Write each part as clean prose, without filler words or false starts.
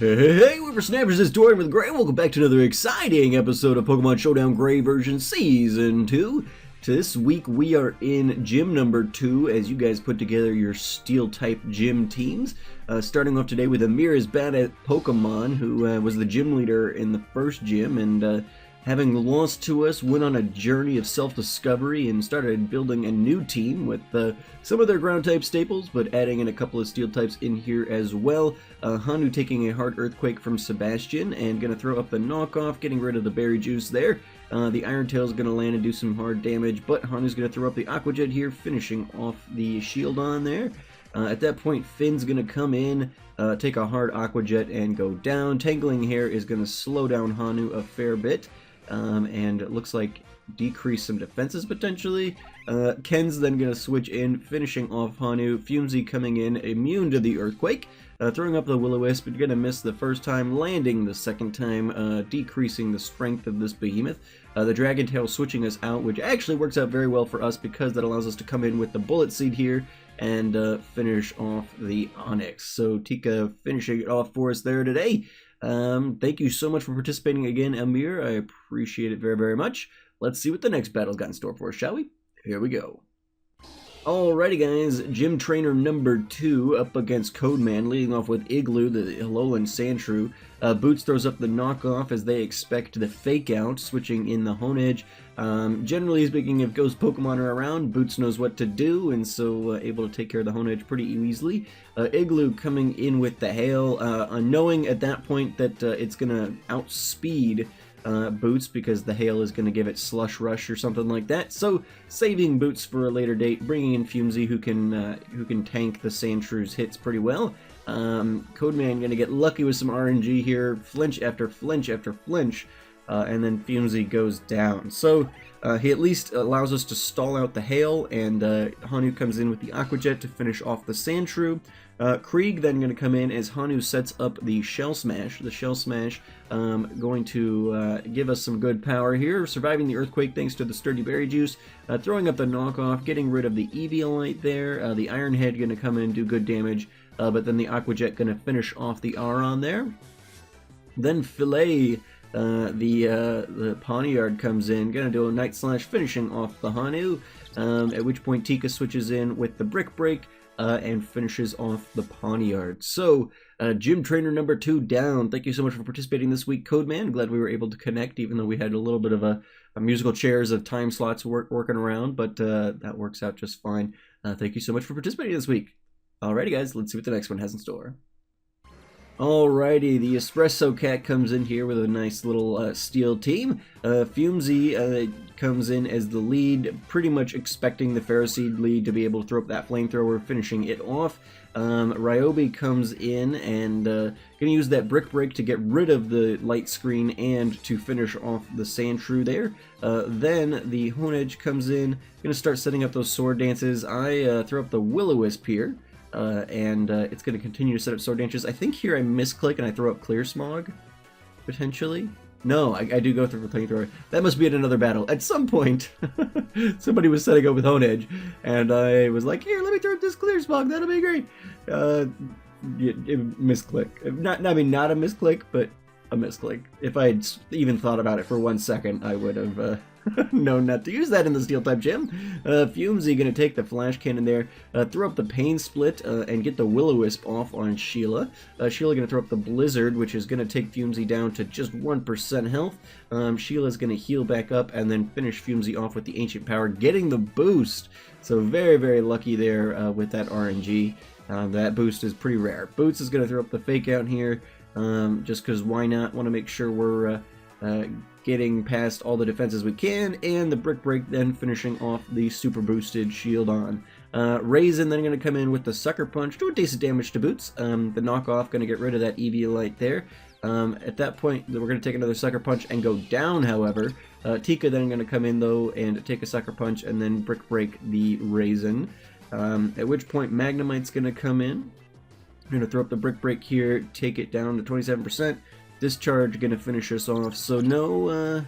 Hey, whippersnappers, it's TortimerTheGrey. Welcome back to another exciting episode of Pokemon Showdown Gray version Season 2. This week we are in gym number 2 as you guys put together your Steel-type gym teams. Starting off today with Amir is bad at Pokemon, who was the gym leader in the first gym, and having lost to us, went on a journey of self-discovery and started building a new team with some of their ground-type staples, but adding in a couple of steel types in here as well. Hanu taking a hard earthquake from Sebastian and going to throw up the knockoff, getting rid of the berry juice there. The Iron Tail is going to land and do some hard damage, but Hanu's going to throw up the Aqua Jet here, finishing off the shield on there. At that point, Finn's going to come in, take a hard Aqua Jet and go down. Tangling Hair is going to slow down Hanu a fair bit. And it looks like decrease some defenses potentially. Ken's then going to switch in, finishing off Hanu. Fumzy coming in, immune to the Earthquake. Throwing up the Will-O-Wisp, going to miss the first time, landing the second time, decreasing the strength of this behemoth. The Dragon Tail switching us out, which actually works out very well for us because that allows us to come in with the Bullet Seed here and finish off the Onyx. So Tika finishing it off for us there today. Thank you so much for participating again, Amir. I appreciate it very, very much. Let's see what the next battle's got in store for us, shall we? Here we go. Alrighty, guys. Gym trainer number 2 up against Codeman, leading off with Igloo, the Alolan Sandshrew. Boots throws up the knockoff as they expect the fake out, switching in the Honedge. Generally speaking, if Ghost Pokemon are around, Boots knows what to do, and so able to take care of the Honedge pretty easily. Igloo coming in with the Hail, knowing at that point that it's going to outspeed Boots because the Hail is going to give it Slush Rush or something like that. So saving Boots for a later date, bringing in Fumzy who can tank the Sandshrew's hits pretty well. Codeman going to get lucky with some RNG here, flinch after flinch after flinch. And then Fumzy goes down. So he at least allows us to stall out the Hail, and Hanu comes in with the Aqua Jet to finish off the Sandshrew. Krieg then going to come in as Hanu sets up the Shell Smash. The Shell Smash going to give us some good power here, surviving the Earthquake thanks to the Sturdy Berry Juice, throwing up the knockoff, getting rid of the Eviolite there. The Iron Head going to come in and do good damage, but then the Aqua Jet going to finish off the Aron there. Then Filet. The Pawniard comes in, gonna do a Night Slash, finishing off the Hanu, at which point Tika switches in with the Brick Break, and finishes off the Pawniard. So, gym trainer number 2 down. Thank you so much for participating this week, Codeman. Glad we were able to connect, even though we had a little bit of a musical chairs of time slots working around, but that works out just fine. Thank you so much for participating this week. Alrighty, guys, let's see what the next one has in store. Alrighty, the Espresso Cat comes in here with a nice little steel team. Fumzy comes in as the lead, pretty much expecting the Ferroseed lead to be able to throw up that flamethrower, finishing it off. Ryobi comes in and going to use that Brick Break to get rid of the light screen and to finish off the Sandshrew there. Then the Honedge comes in, going to start setting up those sword dances. I throw up the Will-O-Wisp here. And it's going to continue to set up sword dances. I think here I misclick and I throw up Clear Smog, potentially. No, I do go through the flamethrower. That must be in another battle. At some point, somebody was setting up with Honedge, and I was like, here, let me throw up this Clear Smog, that'll be great. Misclick. Not a misclick, but a misclick. If I had even thought about it for 1 second, I would have known not to use that in the Steel-type gym. Fumzy going to take the Flash Cannon there, throw up the Pain Split, and get the Will-O-Wisp off on Sheila. Sheila going to throw up the Blizzard, which is going to take Fumzy down to just 1% health. Sheila's going to heal back up and then finish Fumzy off with the Ancient Power, getting the boost. So very, very lucky there with that RNG. That boost is pretty rare. Boots is going to throw up the Fake Out here, just because why not? Want to make sure we're getting past all the defenses we can, and the Brick Break then finishing off the super boosted shield on. Raisin then going to come in with the Sucker Punch, do a decent damage to Boots. The knockoff going to get rid of that Eviolite there. At that point, we're going to take another Sucker Punch and go down, however. Tika then going to come in, though, and take a Sucker Punch and then Brick Break the Raisin. At which point, Magnemite's going to come in. I'm going to throw up the Brick Break here, take it down to 27%. Discharge going to finish us off, so no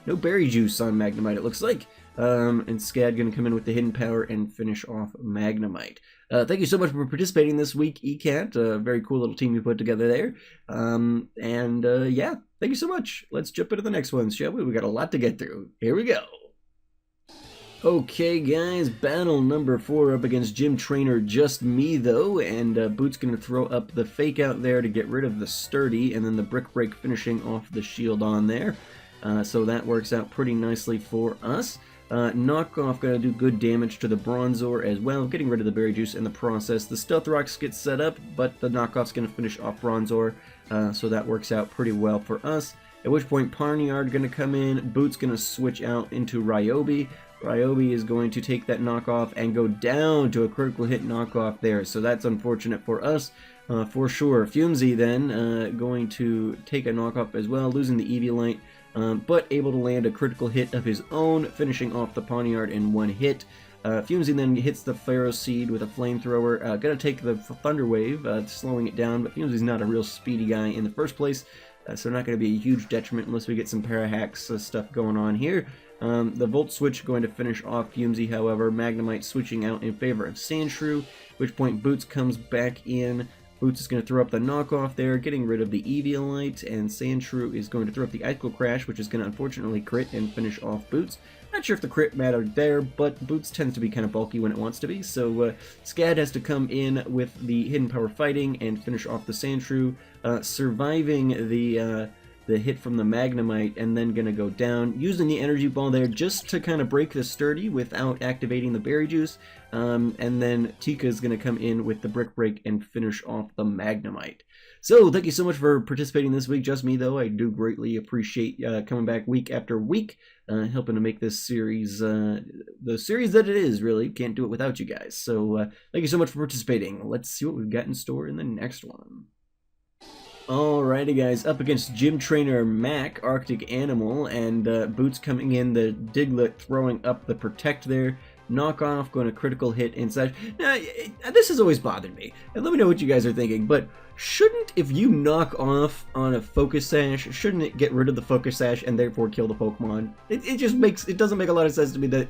berry juice on Magnemite, it looks like. and Scad going to come in with the hidden power and finish off Magnemite. Thank you so much for participating this week, ECAT. Very cool little team you put together there. Yeah, thank you so much. Let's jump into the next one, shall we? We got a lot to get through. Here we go. Okay, guys, battle number 4 up against Gym Trainer Just Me, though, and Boot's going to throw up the Fake Out there to get rid of the Sturdy, and then the Brick Break finishing off the shield on there. So that works out pretty nicely for us. Knockoff going to do good damage to the Bronzor as well, getting rid of the Berry Juice in the process. The Stealth Rocks get set up, but the Knockoff's going to finish off Bronzor, so that works out pretty well for us. At which point, Parniard going to come in, Boot's going to switch out into Ryobi. Ryobi is going to take that knockoff and go down to a critical hit knockoff there, so that's unfortunate for us, for sure. Fumesy then going to take a knockoff as well, losing the Eviolite, but able to land a critical hit of his own, finishing off the Pawniard in one hit. Fumesy then hits the Pharaoh Seed with a flamethrower, gonna take the Thunder Wave, slowing it down, but Fumesy's not a real speedy guy in the first place, so not going to be a huge detriment unless we get some Parahacks stuff going on here. The Volt Switch going to finish off Fumesy, however. Magnemite switching out in favor of Sandshrew, at which point Boots comes back in. Boots is going to throw up the knockoff there, getting rid of the Eviolite, and Sandshrew is going to throw up the Icicle Crash, which is going to unfortunately crit and finish off Boots. Not sure if the crit mattered there, but Boots tends to be kind of bulky when it wants to be, so Scad has to come in with the Hidden Power Fighting and finish off the Sandshrew, surviving the hit from the Magnemite, and then gonna go down, using the Energy Ball there just to kind of break the Sturdy without activating the Berry Juice, and then Tika is gonna come in with the Brick Break and finish off the Magnemite. So thank you so much for participating this week. Just me, though, I do greatly appreciate coming back week after week, helping to make this series the series that it is. Really can't do it without you guys, so thank you so much for participating. Let's see what we've got in store in the next one. Alrighty, guys, up against Gym Trainer Mac, Arctic Animal, and Boots coming in, the Diglett throwing up the Protect there, Knockoff going to critical hit inside. Now, this has always bothered me, and let me know what you guys are thinking, but shouldn't, if you knock off on a Focus Sash, shouldn't it get rid of the Focus Sash and therefore kill the Pokemon? It just makes, it doesn't make a lot of sense to me that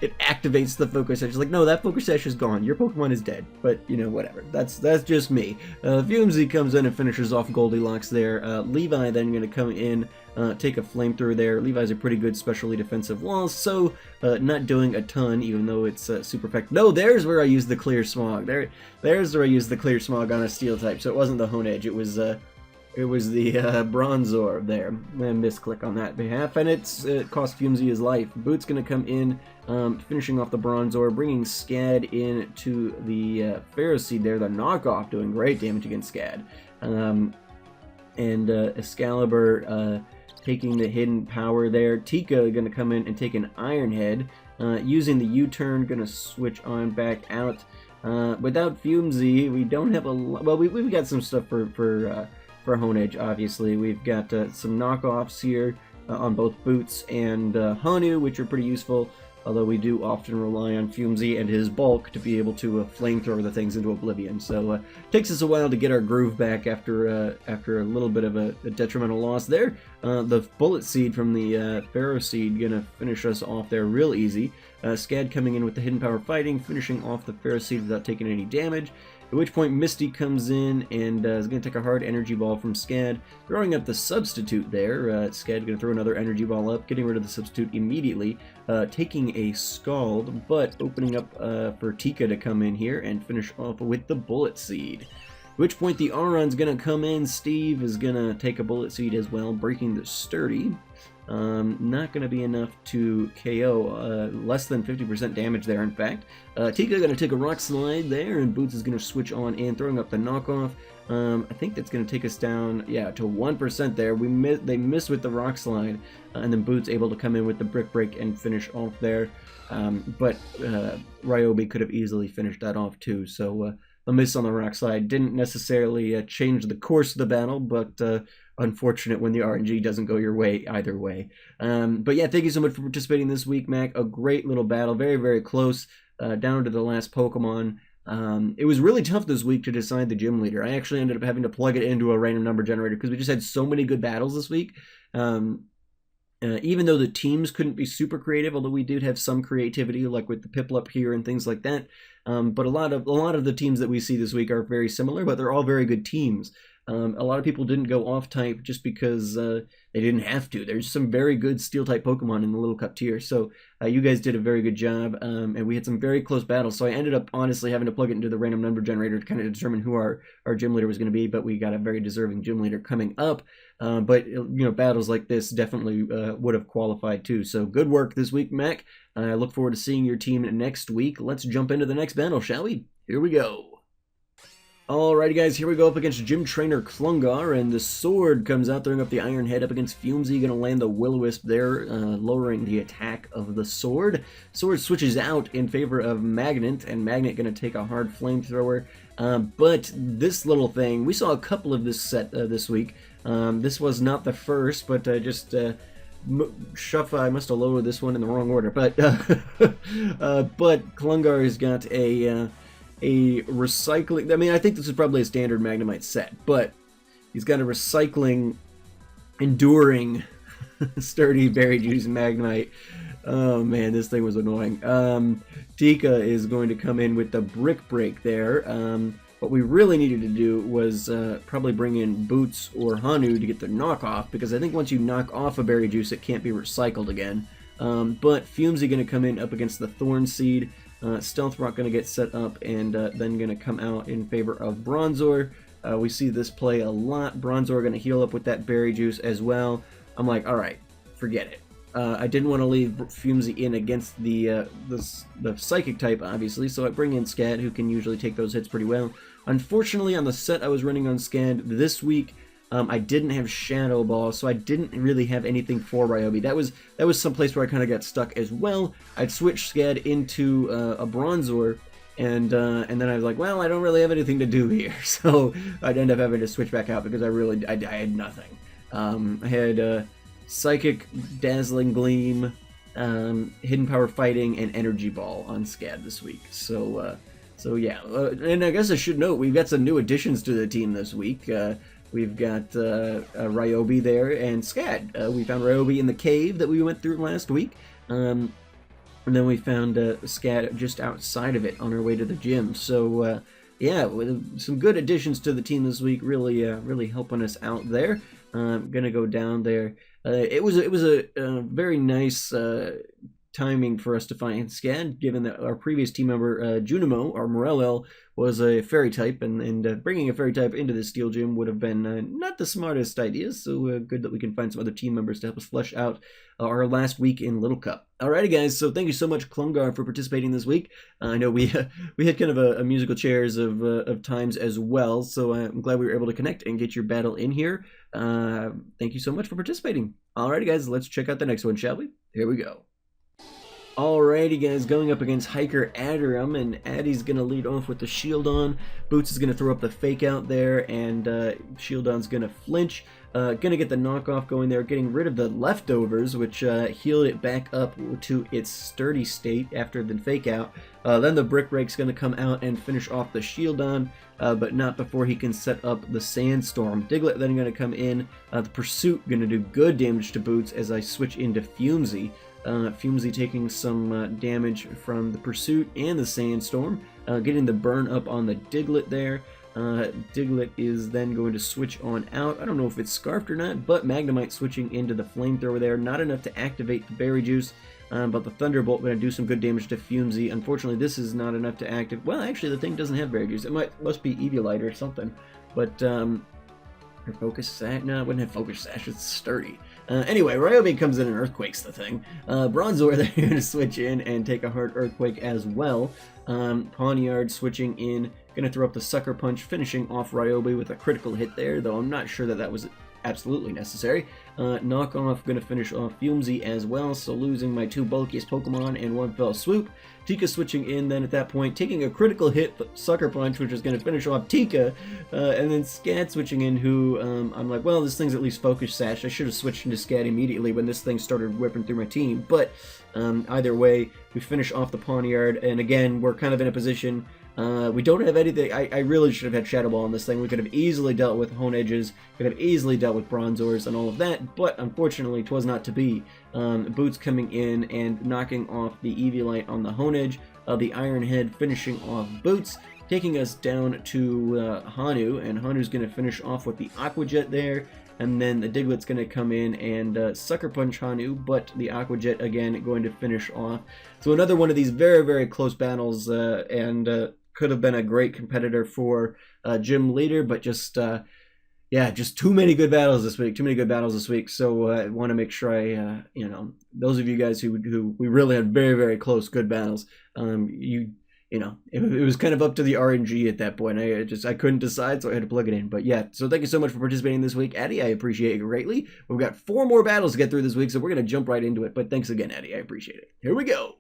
it activates the Focus Sash. It's like, no, that Focus Sash is gone. Your Pokemon is dead. But, you know, whatever. That's just me. Fumesy comes in and finishes off Goldilocks there. Levi then going to come in, take a Flamethrower there. Levi's a pretty good specially defensive wall, so not doing a ton, even though it's super effective. No, there's where I used the Clear Smog. There's where I used the Clear Smog on a Steel type, so it wasn't the Honedge. It was the Bronzor there. I misclick on that behalf, and it cost Fumesy his life. Boot's going to come in, finishing off the Bronzor, bringing Scad into the Pharaoh Seed there, the knockoff, doing great damage against Scad. And Excalibur taking the hidden power there. Tika going to come in and take an Iron Head, using the U-turn, going to switch on back out. Without Fumesy, we don't have a lot. Well, we've got some stuff for Honedge, obviously. We've got some knockoffs here on both Boots and Hanu, which are pretty useful, although we do often rely on Fumesy and his bulk to be able to flamethrower the things into oblivion. So it takes us a while to get our groove back after a little bit of a detrimental loss there. The Bullet Seed from the Pharaoh Seed gonna finish us off there real easy. Scad coming in with the Hidden Power Fighting, finishing off the Pharaoh Seed without taking any damage. At which point Misty comes in and is going to take a hard Energy Ball from Scad, throwing up the Substitute there. Scad going to throw another Energy Ball up, getting rid of the Substitute immediately, taking a Scald, but opening up for Tika to come in here and finish off with the Bullet Seed. At which point the Auron's going to come in. Steve is going to take a Bullet Seed as well, breaking the Sturdy. Not going to be enough to KO, less than 50% damage there, in fact. Tika going to take a Rock Slide there, and Boots is going to switch on in, throwing up the knockoff. I think that's going to take us down, yeah, to 1% there. They miss with the Rock Slide, and then Boots able to come in with the Brick Break and finish off there. But Ryobi could have easily finished that off too, so a miss on the Rock Slide didn't necessarily change the course of the battle, but unfortunate when the RNG doesn't go your way either way. But yeah, thank you so much for participating this week, Mac. A great little battle, very, very close, down to the last Pokemon. It was really tough this week to decide the gym leader. I actually ended up having to plug it into a random number generator because we just had so many good battles this week. Even though the teams couldn't be super creative, although we did have some creativity, like with the Piplup here and things like that. But a lot of the teams that we see this week are very similar, but they're all very good teams. A lot of people didn't go off type just because they didn't have to. There's some very good steel type Pokemon in the Little Cup tier, so you guys did a very good job, and we had some very close battles. So I ended up honestly having to plug it into the random number generator to kind of determine who our gym leader was going to be, but we got a very deserving gym leader coming up. But battles like this definitely would have qualified too. So good work this week, Mac. I look forward to seeing your team next week. Let's jump into the next battle, shall we? Here we go. Alrighty guys, here we go up against Gym Trainer Klungar, and the Sword comes out throwing up the Iron Head up against Fumesy, going to land the Will-O-Wisp there, lowering the attack of the Sword. Sword switches out in favor of Magnet, and Magnet going to take a hard Flamethrower. But this little thing, we saw a couple of this set this week. This was not the first, but I must have lowered this one in the wrong order. But Klungar has got a recycling. I mean, I think this is probably a standard Magnemite set, but he's got a recycling, enduring, sturdy Berry Juice Magnemite. Oh man, this thing was annoying. Tika is going to come in with the Brick Break there. What we really needed to do was probably bring in Boots or Hanu to get the knockoff, because I think once you knock off a Berry Juice, it can't be recycled again. But Fumesy going to come in up against the Thorn Seed. Stealth Rock going to get set up and then going to come out in favor of Bronzor. We see this play a lot. Bronzor going to heal up with that Berry Juice as well. I'm like, alright, forget it. I didn't want to leave Fumesy in against the Psychic type, obviously, so I bring in Scad, who can usually take those hits pretty well. Unfortunately, on the set I was running on Scad this week, I didn't have Shadow Ball, so I didn't really have anything for Ryobi. That was some place where I kind of got stuck as well. I'd switched Scad into a Bronzor, and then I was like, well, I don't really have anything to do here, so I'd end up having to switch back out because I had nothing. I had Psychic, Dazzling Gleam, Hidden Power Fighting, and Energy Ball on Scad this week. So yeah, and I guess I should note we've got some new additions to the team this week. We've got Ryobi there and Scad. We found Ryobi in the cave that we went through last week, and then we found Scad just outside of it on our way to the gym. So yeah, with some good additions to the team this week, really helping us out there. Gonna go down there. It was a very nice timing for us to find Scad, given that our previous team member Junimo, our Morello, was a Fairy type, and bringing a Fairy type into the Steel Gym would have been not the smartest idea, so good that we can find some other team members to help us flesh out our last week in Little Cup. Alrighty guys, so thank you so much Klungar for participating this week. I know we had kind of a musical chairs of times as well, so I'm glad we were able to connect and get your battle in here. Thank you so much for participating. Alrighty guys, let's check out the next one, shall we? Here we go. Alrighty guys, going up against Hiker Adderum, and Addy's going to lead off with the Shieldon. Boots is going to throw up the Fake Out there, and Shieldon's going to flinch. Going to get the knockoff going there, getting rid of the leftovers, which healed it back up to its sturdy state after the Fake Out. Then the Brick Break's going to come out and finish off the Shieldon, but not before he can set up the Sandstorm. Diglett then going to come in. The Pursuit going to do good damage to Boots as I switch into Fumesy. Fumesy taking some damage from the Pursuit and the Sandstorm, getting the burn up on the Diglett there. Diglett is then going to switch on out. I don't know if it's Scarfed or not, but Magnemite switching into the Flamethrower there. Not enough to activate the Berry Juice, but the Thunderbolt going to do some good damage to Fumesy. Unfortunately, this is not enough to activate. Well, actually, the thing doesn't have Berry Juice. It must be Eviolite or something, but or Focus Sash? No, it wouldn't have Focus Sash. It's sturdy. Anyway, Ryobi comes in and Earthquakes the thing. Bronzor they're going to switch in and take a hard Earthquake as well. Pawniard switching in, going to throw up the Sucker Punch, finishing off Ryobi with a critical hit there, though I'm not sure that was absolutely necessary. Knockoff going to finish off Fumesy as well, so losing my two bulkiest Pokemon in one fell swoop. Tika switching in then at that point, taking a critical hit, Sucker Punch, which is going to finish off Tika, and then Scad switching in, who I'm like, well, this thing's at least Focus Sash. I should have switched into Scad immediately when this thing started whipping through my team, but either way, we finish off the Pawniard, and again, we're kind of in a position We don't have anything. I really should have had Shadow Ball on this thing. We could have easily dealt with Hone Edges, could have easily dealt with Bronzors and all of that, but unfortunately, 'twas not to be. Boots coming in and knocking off the Eviolite on the Hone Edge, the Iron Head finishing off Boots, taking us down to Hanu, and Hanu's going to finish off with the Aqua Jet there, and then the Diglett's going to come in and Sucker Punch Hanu, but the Aqua Jet again going to finish off. So another one of these very, very close battles, and could have been a great competitor for Gym Leader, but just yeah, just too many good battles this week. Too many good battles this week. So I want to make sure I, you know, those of you guys who we really had very, very close good battles. You know, it was kind of up to the RNG at that point. I couldn't decide, so I had to plug it in. But yeah, so thank you so much for participating this week, Addie. I appreciate it greatly. We've got 4 more battles to get through this week, so we're going to jump right into it. But thanks again, Addie. I appreciate it. Here we go.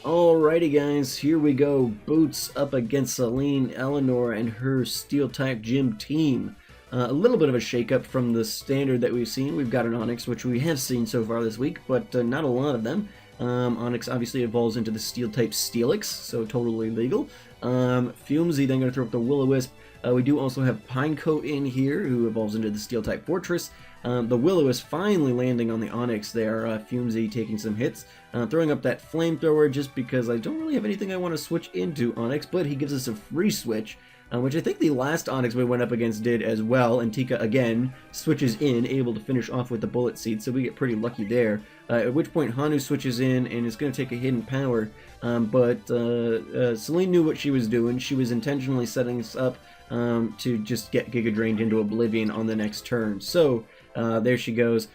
Alrighty, guys. Here we go. Boots up against Celine, Eleanor, and her Steel-type gym team. A little bit of a shakeup from the standard that we've seen. We've got an Onyx, which we have seen so far this week, but not a lot of them. Onyx obviously evolves into the Steel-type Steelix, so totally legal. Fumesy then going to throw up the Will-O-Wisp. We do also have Pinecoat in here, who evolves into the Steel-type Fortress. The Will-O-Wisp finally landing on the Onyx there. Fumesy taking some hits. Throwing up that Flamethrower just because I don't really have anything I want to switch into Onyx, but he gives us a free switch. Which I think the last Onyx we went up against did as well, and Tika again switches in, able to finish off with the Bullet Seed, so we get pretty lucky there. At which point Hanu switches in and is going to take a Hidden Power, but Celine knew what she was doing. She was intentionally setting us up to just get Giga Drained into Oblivion on the next turn. So there she goes.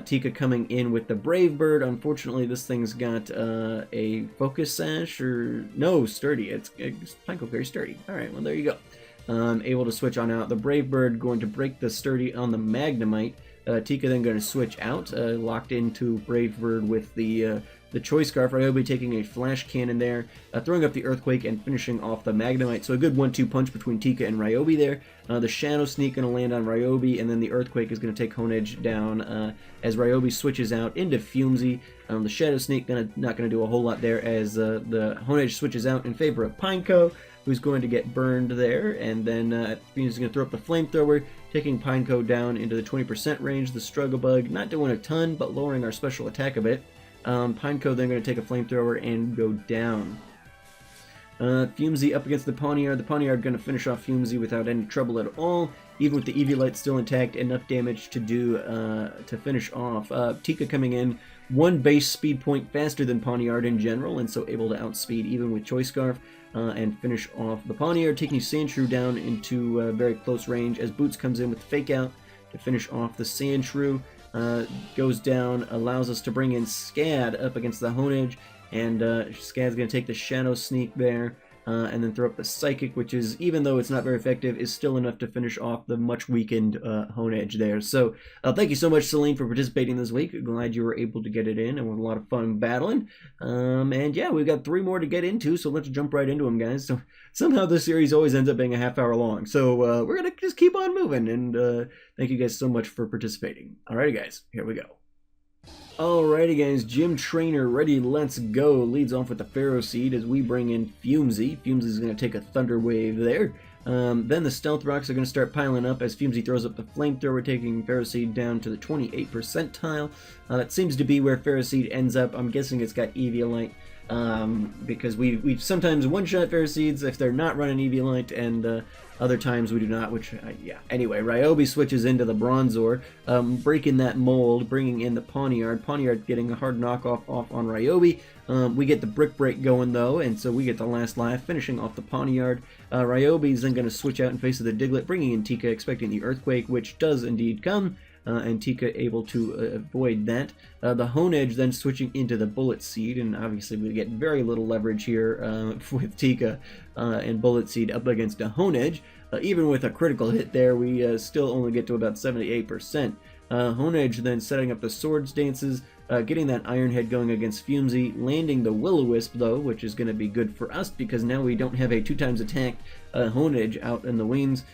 Tika coming in with the Brave Bird. Unfortunately, this thing's got a Focus Sash, or no, Sturdy. It's Pinecoat very sturdy. Alright, well there you go. Able to switch on out. The Brave Bird going to break the Sturdy on the Magnemite. Tika then going to switch out, locked into Brave Bird with the Choice Scarf. Ryobi taking a Flash Cannon there, throwing up the Earthquake and finishing off the Magnemite. So a good 1-2 punch between Tika and Ryobi there. The Shadow Sneak going to land on Ryobi, and then the Earthquake is going to take Hone Edge down as Ryobi switches out into Fumesy. The Shadow Sneak not going to do a whole lot there as the Hone Edge switches out in favor of Pineco, who's going to get burned there, and then Fumesy is going to throw up the Flamethrower, taking Pineco down into the 20% range. The Struggle Bug not doing a ton, but lowering our special attack a bit. Pineco then going to take a Flamethrower and go down. Fumesy up against the Pawniard. The Pawniard going to finish off Fumesy without any trouble at all. Even with the Eviolite still intact, enough damage to do to finish off. Tika coming in 1 base speed point faster than Pawniard in general, and so able to outspeed even with Choice Scarf and finish off the Pawniard, taking Sandshrew down into very close range as Boots comes in with Fake Out to finish off the Sandshrew. Goes down, allows us to bring in Scad up against the Hone Edge, and Scad's going to take the Shadow Sneak there, and then throw up the Psychic, which is, even though it's not very effective, is still enough to finish off the much weakened Hone Edge there. So thank you so much, Celine, for participating this week. Glad you were able to get it in, and with a lot of fun battling. And yeah, we've got 3 more to get into, so let's jump right into them, guys. So somehow this series always ends up being a half-hour long, so we're going to just keep on moving, and thank you guys so much for participating. Alrighty, guys, here we go. Alrighty, guys, Gym Trainer ready, let's go. Leads off with the Pharaoh Seed as we bring in Fumesy. Fumesy going to take a Thunder Wave there. Then the Stealth Rocks are going to start piling up as Fumesy throws up the Flamethrower, taking Pharaoh Seed down to the 28 percentile. That seems to be where Pharaoh Seed ends up. I'm guessing it's got Eviolite. Because we sometimes one-shot Pharaoh Seeds if they're not running Eviolite, and other times we do not, which, yeah. Anyway, Ryobi switches into the Bronzor, breaking that mold, bringing in the Pawniard. Pawniard getting a hard knockoff off on Ryobi. We get the Brick Break going, though, and so we get the last life, finishing off the Pawniard. Ryobi's then going to switch out in face of the Diglett, bringing in Tika, expecting the Earthquake, which does indeed come. And Tika able to avoid that. The Hone Edge then switching into the Bullet Seed, and obviously we get very little leverage here with Tika and Bullet Seed up against a Hone Edge. Even with a critical hit there, we still only get to about 78%. Hone Edge then setting up the Swords Dances, getting that Iron Head going against Fumesy, landing the Will-O-Wisp though, which is going to be good for us because now we don't have a 2x attack Hone Edge out in the wings.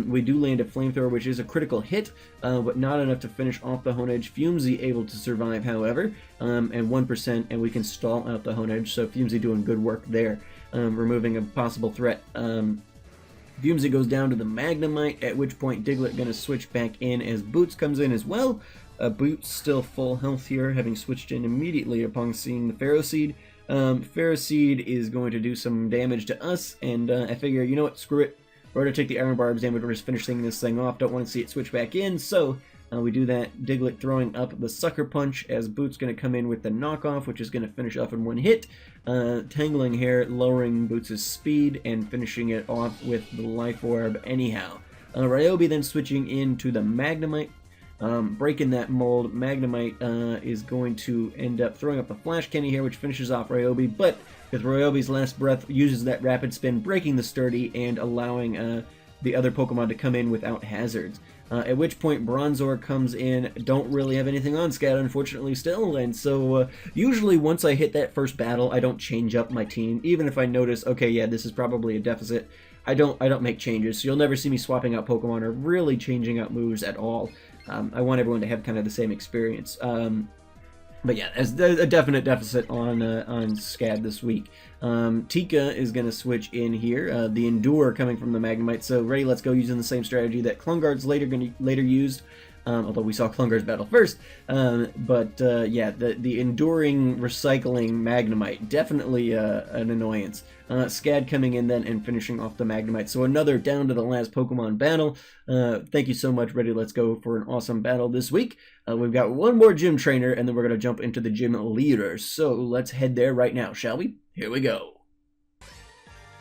We do land a flamethrower, which is a critical hit, but not enough to finish off the Honedge. Fumesy able to survive, however, and 1%, and we can stall out the Honedge, so Fumesy doing good work there, removing a possible threat. Fumesy goes down to the Magnemite, at which point Diglett going to switch back in as Boots comes in as well. Boots still full health here, having switched in immediately upon seeing the Ferroseed. Ferroseed is going to do some damage to us, and I figure, you know what, screw it. We're going to take the Iron Barbs and we're just finishing this thing off. Don't want to see it switch back in, so we do that. Diglett throwing up the Sucker Punch as Boots going to come in with the knockoff, which is going to finish off in one hit. Tangling Hair lowering Boots' speed and finishing it off with the Life Orb anyhow. Ryobi then switching into the Magnemite. Breaking that mold, Magnemite is going to end up throwing up the Flash Candy here, which finishes off Ryobi, but with Ryobi's last breath, uses that Rapid Spin, breaking the Sturdy and allowing the other Pokemon to come in without hazards. At which point Bronzor comes in. Don't really have anything on Scat, unfortunately, still, and so usually once I hit that first battle, I don't change up my team, even if I notice, okay, yeah, this is probably a deficit. I don't make changes, so you'll never see me swapping out Pokemon or really changing out moves at all. I want everyone to have kind of the same experience. But yeah, there's a definite deficit on Scad this week. Tika is going to switch in here. The Endure coming from the Magnemite. So ready, let's go, using the same strategy that Klungar's later used. Although we saw Klungar's battle first. Yeah, the Enduring Recycling Magnemite, definitely an annoyance. Scad coming in then and finishing off the Magnemite. So another down to the last Pokemon battle. Thank you so much, Ready, let's go for an awesome battle this week. We've got one more gym trainer, and then we're going to jump into the gym leader. So let's head there right now, shall we? Here we go.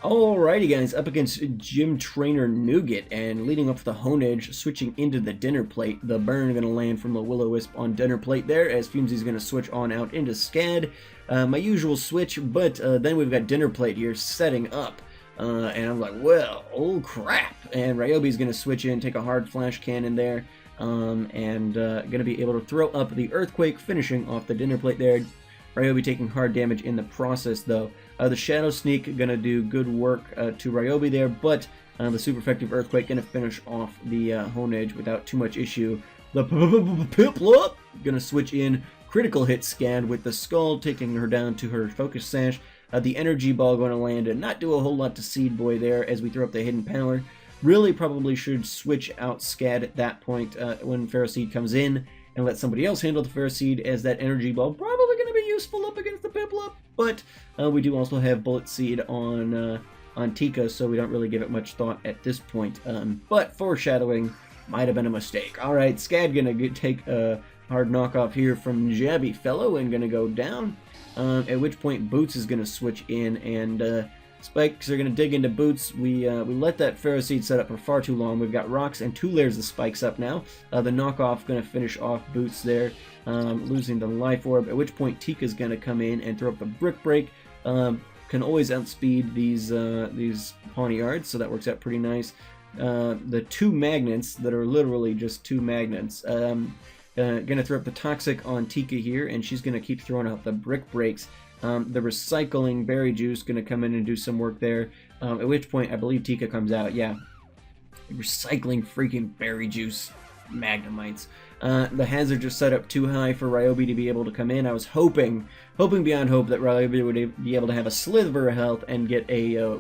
Alrighty guys, up against Gym Trainer Nougat, and leading off the Honedge, switching into the Dinner Plate. The burn going to land from the Will-O-Wisp on Dinner Plate there, as Fumesy's going to switch on out into Scad. My usual switch, but then we've got Dinner Plate here setting up. And I'm like, well, oh crap. And Ryobi's going to switch in, take a hard Flash Cannon there, and going to be able to throw up the Earthquake, finishing off the Dinner Plate there. Ryobi taking hard damage in the process, though. The Shadow Sneak going to do good work to Ryobi there, but the super effective Earthquake going to finish off the Honedge without too much issue. The Piplup going to switch in, critical hit Scad with the Skull, taking her down to her Focus Sash. The Energy Ball going to land and not do a whole lot to Seed Boy there as we throw up the Hidden Power. Really probably should switch out Scad at that point when Ferroseed comes in, and let somebody else handle the Ferroseed, as that Energy Ball probably going to be useful up against the Piplup. But we do also have Bullet Seed on Tika, so we don't really give it much thought at this point. But foreshadowing might have been a mistake. Alright, Scad going to take a hard knockoff here from Jabby Fellow and going to go down. At which point Boots is going to switch in, and Spikes are going to dig into Boots. We let that Ferroseed set up for far too long. We've got Rocks and 2 layers of Spikes up now. The knockoff going to finish off Boots there, losing the Life Orb, at which point Tika's going to come in and throw up the Brick Break. Can always outspeed these Pawniards, so that works out pretty nice. The 2 Magnets that are literally just 2 Magnets. Gonna throw up the Toxic on Tika here, and she's gonna keep throwing out the Brick Breaks. The Recycling Berry Juice gonna come in and do some work there, at which point I believe Tika comes out. Yeah, Recycling freaking Berry Juice Magnemites. The hazards are set up too high for Ryobi to be able to come in. I was hoping beyond hope that Ryobi would be able to have a sliver of health and get a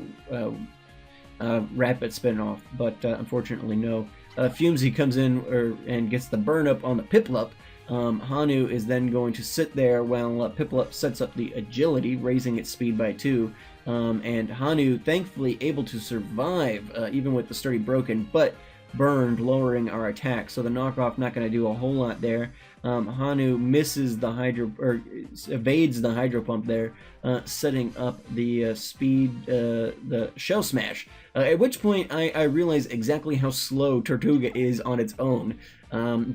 Rapid Spin off, but unfortunately no. Fumesy comes in and gets the burn up on the Piplup. Hanu is then going to sit there while Piplup sets up the Agility, raising its speed by 2. And Hanu thankfully able to survive, even with the Sturdy broken, but burned, lowering our attack. So the knockoff not going to do a whole lot there. Hanu misses the evades the Hydro Pump there, setting up the the Shell Smash. At which point I realize exactly how slow Tortuga is on its own,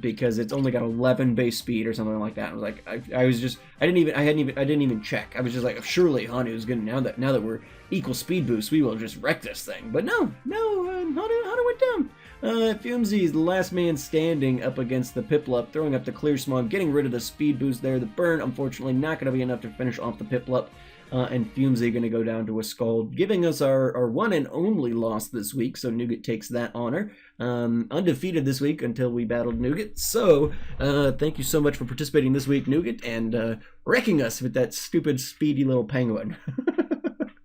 because it's only got 11 base speed or something like that. I was like, I didn't even check. I was just like, surely Hanu's gonna, now that we're equal speed boost, we will just wreck this thing. But no, Hanu went down. Fumesy is the last man standing up against the Piplup, throwing up the Clear Smog, getting rid of the speed boost there. The burn, unfortunately, not going to be enough to finish off the Piplup. and Fumesy going to go down to a Scald, giving us our one and only loss this week. So Nougat takes that honor. Undefeated this week until we battled Nougat. So thank you so much for participating this week, Nougat, and wrecking us with that stupid speedy little penguin.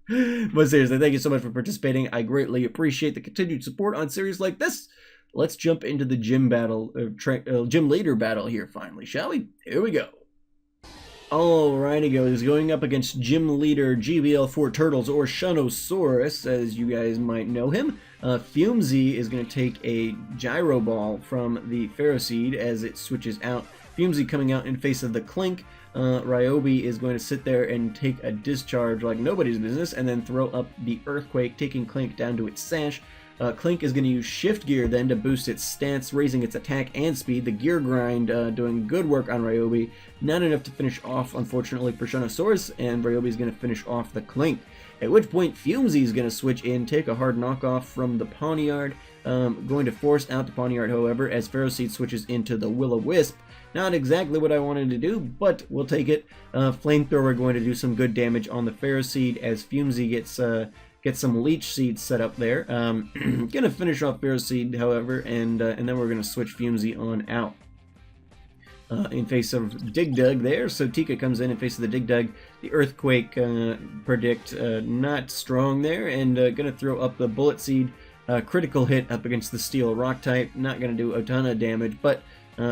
But seriously, thank you so much for participating. I greatly appreciate the continued support on series like this. Let's jump into the gym battle, gym leader battle here finally, shall we? Here we go. Alrighty, guys, going up against gym leader GBL4 Turtles, or Shunosaurus, as you guys might know him. Fumesy is going to take a Gyro Ball from the Ferroseed as it switches out. Fumesy coming out in face of the Clink. Ryobi is going to sit there and take a discharge like nobody's business and then throw up the Earthquake, taking Clink down to its sash. Clink is going to use Shift Gear then to boost its stance, raising its attack and speed. The Gear Grind doing good work on Ryobi. Not enough to finish off, unfortunately, for Shunosaurus, and Ryobi is going to finish off the Clink. At which point, Fumesy is going to switch in, take a hard knockoff from the Pawniard. Going to force out the Pawniard, however, as Ferroseed switches into the Will-O-Wisp. Not exactly what I wanted to do, but we'll take it. Flamethrower going to do some good damage on the Ferroseed as Fumesy gets some Leech Seeds set up there. Gonna finish off Ferroseed, however, and then we're gonna switch Fumesy on out. In face of Dig Dug there, so Tika comes in face of the Dig Dug. The Earthquake predict not strong there, and gonna throw up the Bullet Seed. Critical hit up against the Steel Rock type, not gonna do a ton of damage, but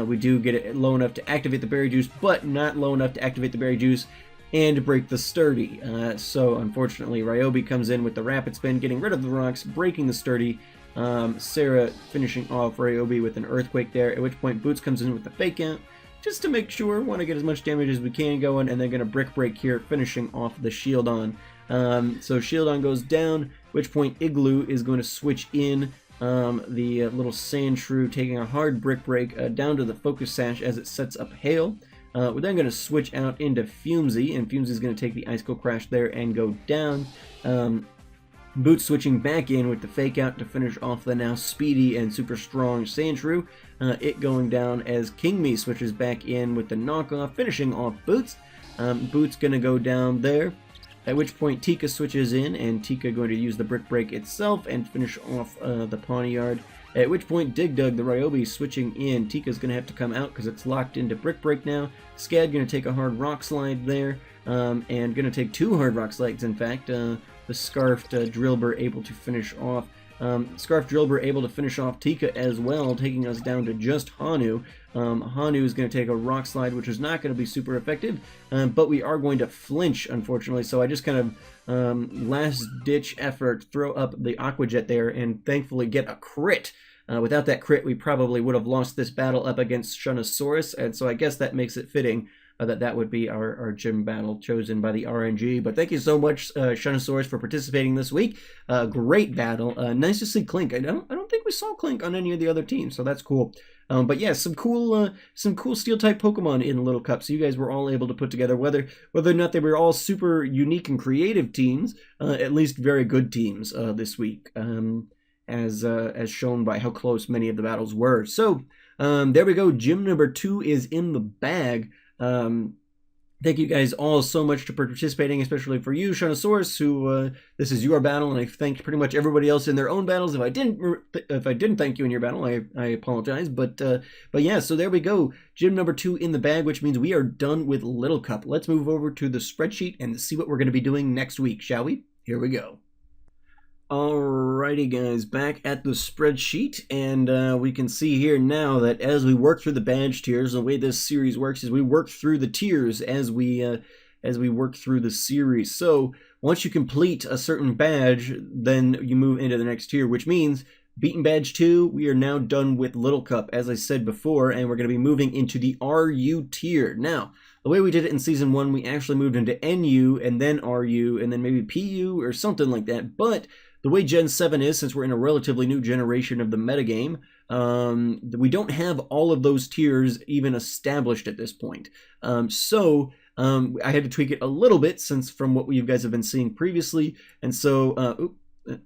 we do get it low enough to activate the Berry Juice, but not low enough to activate the Berry Juice and break the Sturdy. So unfortunately, Ryobi comes in with the Rapid Spin, getting rid of the rocks, breaking the Sturdy. Sarah finishing off Ryobi with an Earthquake there, at which point Boots comes in with the Fake Out, just to make sure, want to get as much damage as we can going, and then going to Brick Break here, finishing off the Shieldon. So Shieldon goes down, at which point Igloo is going to switch in the little Sand Shrew, taking a hard Brick Break down to the Focus Sash as it sets up Hail. We're then going to switch out into Fumesy, and Fumesy is going to take the Icicle Crash there and go down. Boots switching back in with the Fake Out to finish off the now speedy and super strong Sandshrew. It going down as King Me switches back in with the knockoff, finishing off Boots. Boots going to go down there, at which point Tika switches in, and Tika going to use the Brick Break itself and finish off the Pawniard. At which point Dig Dug, the Ryobi, switching in. Tika's going to have to come out because it's locked into Brick Break now. Scad going to take a hard Rock Slide there, and going to take two hard Rock Slides, in fact. The Scarfed Drillbur able to finish off. Scarfed Drillbur able to finish off Tika as well, taking us down to just Hanu. Hanu is going to take a Rock Slide, which is not going to be super effective, but we are going to flinch, unfortunately. So I just kind of last-ditch effort, throw up the Aqua Jet there, and thankfully get a crit. Without that crit, we probably would have lost this battle up against Shunosaurus, and so I guess that makes it fitting that would be our gym battle chosen by the RNG. But thank you so much, Shunosaurus, for participating this week. Great battle. Nice to see Clink. I don't think we saw Clink on any of the other teams, so that's cool. But yeah, some cool Steel type Pokemon in Little Cup. So you guys were all able to put together, whether or not they were all super unique and creative teams, at least very good teams this week. As shown by how close many of the battles were. So there we go. Gym number 2 is in the bag. Thank you guys all so much for participating, especially for you, Shunosaurus, who this is your battle, and I thanked pretty much everybody else in their own battles. If I didn't thank you in your battle, I apologize. But yeah, so there we go. Gym number 2 in the bag, which means we are done with Little Cup. Let's move over to the spreadsheet and see what we're going to be doing next week, shall we? Here we go. Alrighty guys, back at the spreadsheet, and we can see here now that as we work through the badge tiers, the way this series works is we work through the tiers as we work through the series. So once you complete a certain badge, then you move into the next tier, which means beaten badge 2, we are now done with Little Cup, as I said before, and we're going to be moving into the RU tier. Now, the way we did it in Season 1, we actually moved into NU, and then RU, and then maybe PU, or something like that, but the way Gen 7 is, since we're in a relatively new generation of the metagame, we don't have all of those tiers even established at this point. So I had to tweak it a little bit since from what you guys have been seeing previously, and so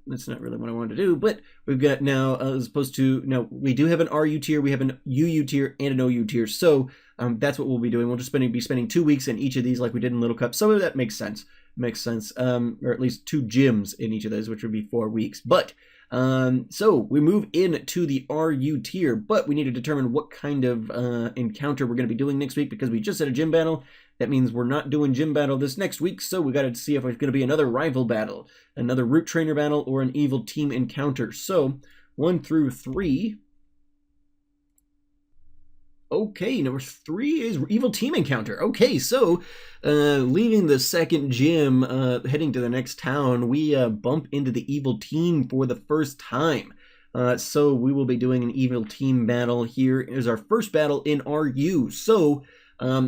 that's not really what I wanted to do, but we've got now, as opposed to, now we do have an RU tier, we have an UU tier, and an OU tier, so that's what we'll be doing. We'll just be spending 2 weeks in each of these like we did in Little Cup, so that makes sense. makes sense. Or at least 2 gyms in each of those, which would be 4 weeks. But so we move into the RU tier, but we need to determine what kind of encounter we're going to be doing next week, because we just had a gym battle. That means we're not doing gym battle this next week, so we got to see if it's going to be another rival battle, another root trainer battle, or an evil team encounter. So 1 through 3. Okay, number 3 is evil team encounter. Okay, so leaving the second gym, heading to the next town, we bump into the evil team for the first time. So we will be doing an evil team battle. Here is our first battle in RU. So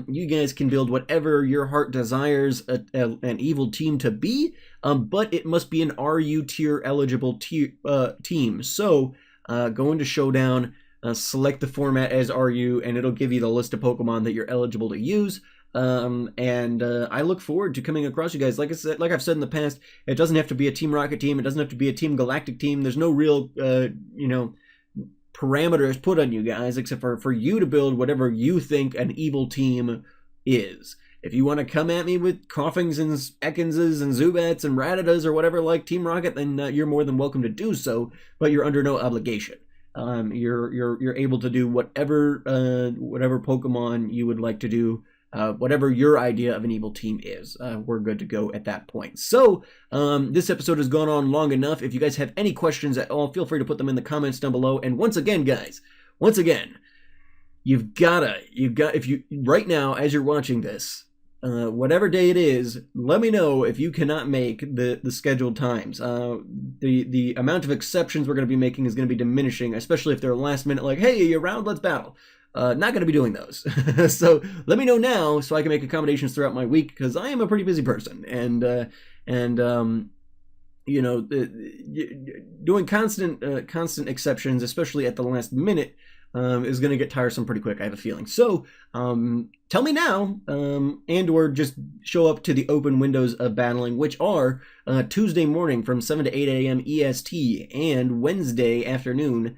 you guys can build whatever your heart desires an evil team to be, but it must be an RU tier eligible team. So go into Showdown, select the format as RU, and it'll give you the list of Pokemon that you're eligible to use. I look forward to coming across you guys. Like I said, like I've said in the past, it doesn't have to be a Team Rocket team. It doesn't have to be a Team Galactic team. There's no real, parameters put on you guys, except for you to build whatever you think an evil team is. If you want to come at me with Coughings and Ekinses and Zubats and Rattatas or whatever like Team Rocket, then you're more than welcome to do so, but you're under no obligation. You're able to do whatever Pokemon you would like to do, whatever your idea of an evil team is. We're good to go at that point. So this episode has gone on long enough. If you guys have any questions at all, feel free to put them in the comments down below. And once again, guys, if you right now as you're watching this, whatever day it is, let me know if you cannot make the scheduled times. The amount of exceptions we're going to be making is going to be diminishing, especially if they're last minute, like, hey, you're around, let's battle. Not going to be doing those. So let me know now so I can make accommodations throughout my week, because I am a pretty busy person, and doing constant exceptions, especially at the last minute, is going to get tiresome pretty quick, I have a feeling. So tell me now, and or just show up to the open windows of battling, which are Tuesday morning from 7 to 8 a.m. EST, and Wednesday afternoon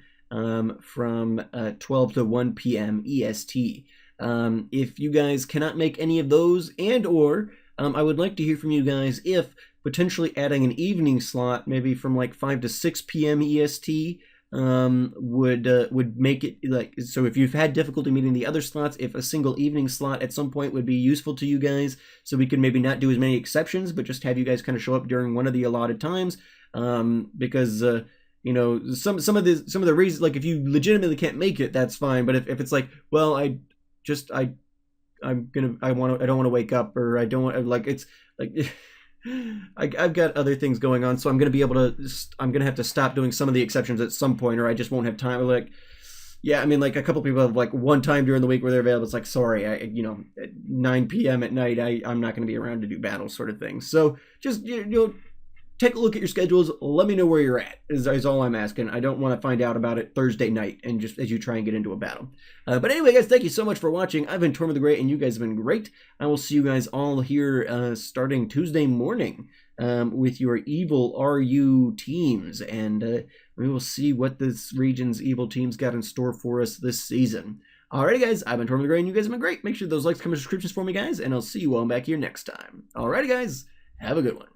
from 12 to 1 p.m. EST. If you guys cannot make any of those, and or I would like to hear from you guys if potentially adding an evening slot, maybe from like 5 to 6 p.m. EST, would make it, like, so if you've had difficulty meeting the other slots, if a single evening slot at some point would be useful to you guys, so we could maybe not do as many exceptions, but just have you guys kind of show up during one of the allotted times, because some of the reasons, like if you legitimately can't make it, that's fine. But if it's like, well, I don't want to wake up, or I don't want, like, it's like I've got other things going on, so I'm going to have to stop doing some of the exceptions at some point, or I just won't have time. Like, yeah, I mean, like a couple people have like one time during the week where they're available. It's like, sorry, at 9 p.m. at night, I'm not going to be around to do battles, sort of thing. So just take a look at your schedules. Let me know where you're at, is all I'm asking. I don't want to find out about it Thursday night and just as you try and get into a battle. But anyway, guys, thank you so much for watching. I've been Tortimer the Great, and you guys have been great. I will see you guys all here starting Tuesday morning with your evil RU teams. And we will see what this region's evil teams got in store for us this season. Alrighty, guys, I've been Tortimer the Great, and you guys have been great. Make sure those likes, comments, subscriptions for me, guys, and I'll see you all back here next time. Alrighty, guys, have a good one.